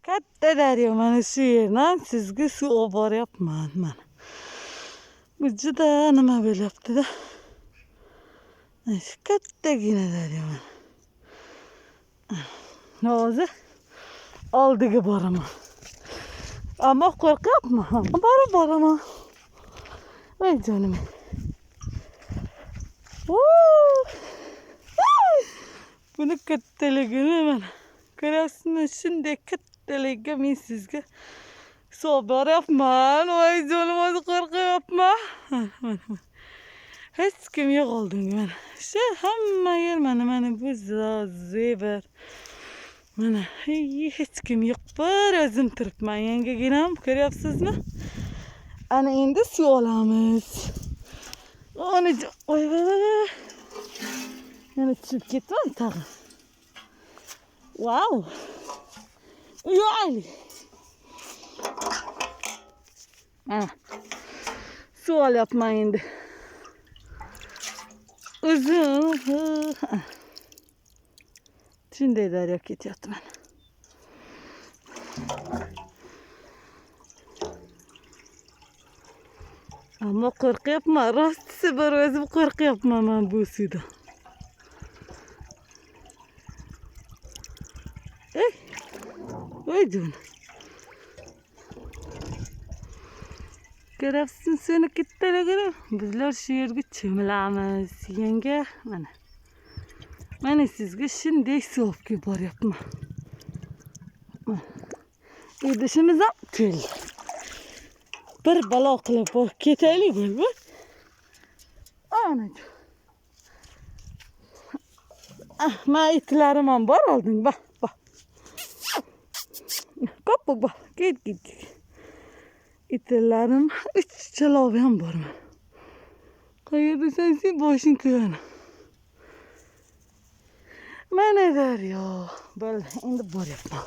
katta daryo mana shu yerdan sizga suv olib boryapman mana. Bu juda nima bo'lyapti-da. Shu kattagina daryo mana. Hozir oldiga boraman. Ammo qo'rqyapman. Boraman. Voy jonim. Buni kattaligini mana. Ko'ryapsizmi? Shunday kattaligiga men sizga suv beryapman. Voy jonim, hozir qo'rqyapman. Hech kim yo'q oldimga mana. Shu hamma yer mana bu zebr. Mana hech kim yo'q. Bir o'zim turibman. Yangiginam ko'ryapsizmi? Ana endi suv olamiz. Ona voy. Yana tushib ketdim tag'in. Wow. Yo'q. Mana suv olyapman endi. Uzun. Shunday daryo ketyapti mana. Ammo qo'rqyapman. Rostisi bir o'zim qo'rqyapman men bu suvdan. Voy jonim. Ko'ryapsizmi seni kattaligini? Bizlar shu yerga cho'milamiz. Yanga mana. Mana sizga shunday suv olib kelib boryapman. Idishimiz ham keldi. Bir balo qilib ketaylik bo'ldi. Ana. Men itlarim ham bor olding, bak. Bak. Git. İtlerim 3 chalavi ham bor. Qayerda sen boshing ko'yana. Mana daryo. Bo'l, endi boryapman.